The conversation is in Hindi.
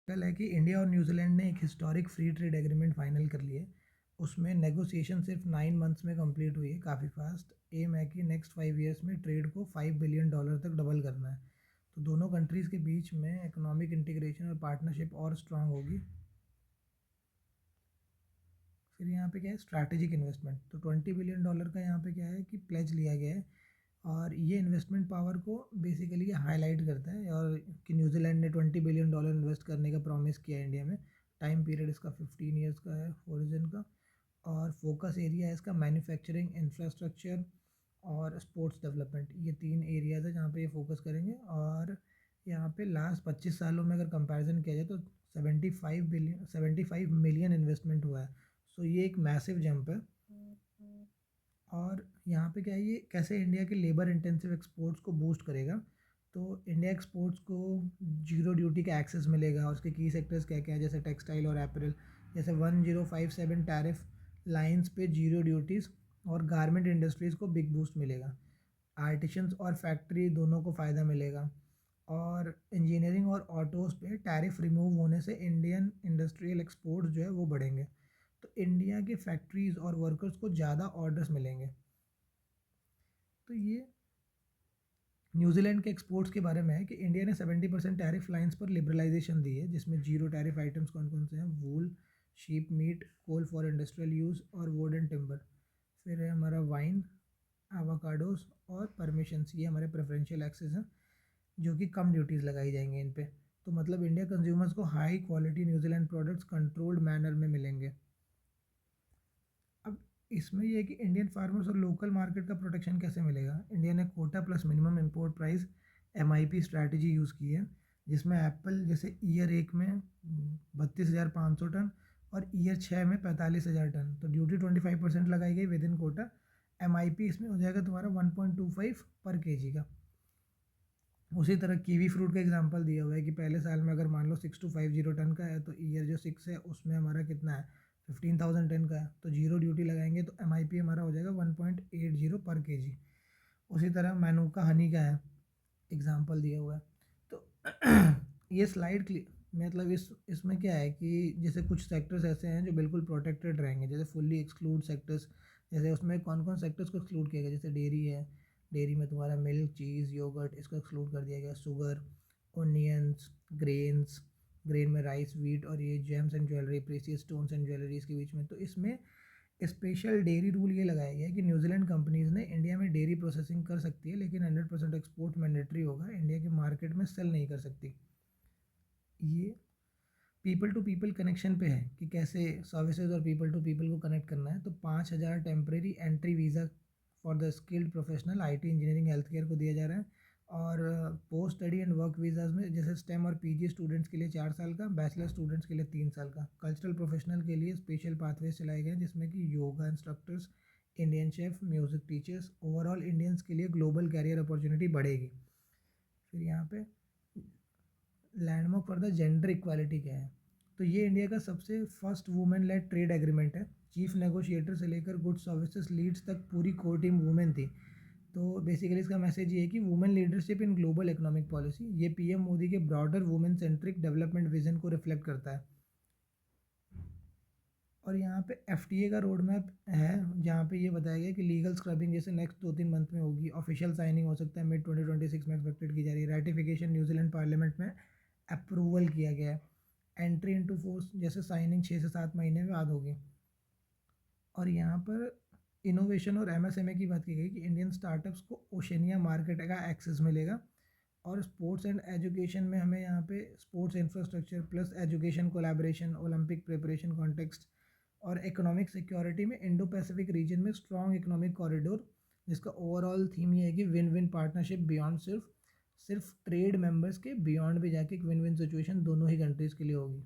कल है कि इंडिया और न्यूजीलैंड ने एक historic free trade agreement final कर लिए। उसमें नेगोशिएशन सिर्फ 9 मंथ्स में कंप्लीट हुई है, काफ़ी फास्ट। एम है कि नेक्स्ट 5 ईयर्स में ट्रेड को $5 बिलियन तक डबल करना है। तो दोनों कंट्रीज़ के बीच में इकोनॉमिक इंटीग्रेशन और पार्टनरशिप और स्ट्रांग होगी। फिर यहाँ पे क्या है, स्ट्रैटेजिक इन्वेस्टमेंट। तो $20 बिलियन का यहाँ पे क्या है कि प्लेज लिया गया है, और ये इन्वेस्टमेंट पावर को बेसिकली हाईलाइट करता है, और कि न्यूजीलैंड ने $20 बिलियन इन्वेस्ट करने का प्रॉमिस किया है इंडिया में। टाइम पीरियड इसका 15 ईयर्स का है, ओरिजिन का। और फोकस एरिया है इसका मैन्युफैक्चरिंग, इंफ्रास्ट्रक्चर और स्पोर्ट्स डेवलपमेंट। ये 3 एरियाज है जहाँ पे ये फोकस करेंगे। और यहाँ पे लास्ट 25 सालों में अगर कंपैरिजन किया जाए तो 75 मिलियन इन्वेस्टमेंट हुआ है। सो ये एक मैसिव जंप है। और यहाँ पे क्या है, ये कैसे इंडिया के लेबर इंटेंसिव एक्सपोर्ट्स को बूस्ट करेगा। तो इंडिया एक्सपोर्ट्स को जीरो ड्यूटी का एक्सेस मिलेगा, और उसके की सेक्टर्स क्या क्या है, जैसे टेक्सटाइल और एपरल। जैसे 1057 टैरिफ लाइंस पे जीरो ड्यूटीज़, और गारमेंट इंडस्ट्रीज़ को बिग बूस्ट मिलेगा। आर्टिशंस और फैक्ट्री दोनों को फ़ायदा मिलेगा। और इंजीनियरिंग और ऑटोज़ पे टैरिफ रिमूव होने से इंडियन इंडस्ट्रियल एक्सपोर्ट्स जो है वो बढ़ेंगे। तो इंडिया के फैक्ट्रीज़ और वर्कर्स को ज़्यादा ऑर्डर्स मिलेंगे। तो ये न्यूजीलैंड के एक्सपोर्ट्स के बारे में है कि इंडिया ने 70% टैरिफ लाइंस पर लिबरलाइजेशन दी है, जिसमें जीरो टैरिफ आइटम्स कौन कौन से हैं, wool, sheep meat, coal for industrial use और वुड एंड टिम्बर। फिर है हमारा वाइन, एवोकाडोस और परमिशंस, ये हमारे प्रेफरेंशियल एक्सेस हैं जो कि कम ड्यूटीज़ लगाई जाएंगे इन पे। तो मतलब इंडिया कंज्यूमर्स को high quality New Zealand products controlled manner में मिलेंगे। अब इसमें ये है कि इंडियन फार्मर्स और लोकल मार्केट का प्रोटेक्शन कैसे मिलेगा। इंडिया ने quota plus minimum import price MIP strategy use की है, जिसमें एप्पल जैसे ईयर 1 में 32,500 टन और ईयर 6 में 45,000 टन। तो ड्यूटी 25% लगाई गई विद इन कोटा। MIP इसमें हो जाएगा तुम्हारा 1.25 पर KG का। उसी तरह कीवी फ्रूट का एग्जांपल दिया हुआ है कि पहले साल में अगर मान लो 6250 टन का है, तो ईयर जो 6 है उसमें हमारा कितना है, 15,000 टन का है। तो जीरो ड्यूटी लगाएंगे तो MIP हमारा हो जाएगा 1.80 पर KG। उसी तरह मैनूका हनी का है, एग्जांपल दिया हुआ है। तो ये स्लाइड मतलब इसमें क्या है कि जैसे कुछ सेक्टर्स ऐसे हैं जो बिल्कुल प्रोटेक्टेड रहेंगे, जैसे फुल्ली एक्सक्लूड सेक्टर्स। जैसे उसमें कौन कौन सेक्टर्स को एक्सक्लूड किया गया, जैसे डेयरी है। डेयरी में तुम्हारा मिल्क, चीज़, योगर्ट, इसको एक्सक्लूड कर दिया गया। शुगर, ओनियंस, ग्रेन्स, ग्रेन में राइस, वीट, और ये James and jewellery, precious stones and jewelleries के बीच में। तो इसमें स्पेशल डेयरी रूल ये लगाया गया है कि न्यूजीलैंड कंपनीज़ ने इंडिया में डेयरी प्रोसेसिंग कर सकती है, लेकिन 100% एक्सपोर्ट मैंडेटरी होगा, इंडिया के मार्केट में सेल नहीं कर सकती। ये पीपल टू पीपल कनेक्शन पे है कि कैसे सर्विसेज और पीपल टू पीपल को कनेक्ट करना है। तो 5,000 temporary entry visa for the skilled professional IT, engineering, health care को दिया जा रहा है। और post study and work visas में जैसे स्टेम और PG स्टूडेंट्स के लिए 4 साल का, बैचलर स्टूडेंट्स के लिए 3 साल का। कल्चरल प्रोफेशनल के लिए स्पेशल पाथवेज चलाए गए हैं, जिसमें कि yoga instructors, Indian chef, music teachers. Overall Indians के लिए ग्लोबल कैरियर अपॉर्चुनिटी बढ़ेगी। फिर यहाँ पे landmark for the gender equality क्या है। तो ये इंडिया का सबसे first women lead trade agreement है। चीफ नेगोशिएटर से लेकर गुड सर्विसेज लीड्स तक पूरी कोर टीम वुमेन थी। तो बेसिकली इसका मैसेज ये है कि women leadership in global economic policy. ये PM मोदी के broader women centric development vision को रिफ्लेक्ट करता है। और यहाँ पे FTA का रोड मैप है, जहाँ पे ये बताया गया कि लीगल स्क्रबिंग जैसे नेक्स्ट 2-3 मंथ में होगी। ऑफिशियल साइनिंग हो सकता है मिड 2026 में एक्सपेक्टेड की जा रही है। रेटिफिकेशन न्यूजीलैंड पार्लियामेंट में अप्रूवल किया गया है। एंट्री इनटू फोर्स जैसे साइनिंग 6 से 7 महीने बाद होगी। और यहाँ पर इनोवेशन और MSME की बात की गई कि इंडियन स्टार्टअप्स को ओशनिया मार्केट का एक्सेस मिलेगा। और स्पोर्ट्स एंड एजुकेशन में हमें यहाँ पे sports infrastructure plus education collaboration, Olympic preparation context, और इकोनॉमिक सिक्योरिटी में इंडो पैसिफिक रीजन में स्ट्रॉन्ग इकोनॉमिक कॉरिडोर, जिसका ओवरऑल थीम ये है कि विन विन पार्टनरशिप बियॉन्ड सिर्फ ट्रेड मेंबर्स के, बियॉन्ड भी जाके एक विन विन सिचुएशन दोनों ही कंट्रीज़ के लिए होगी।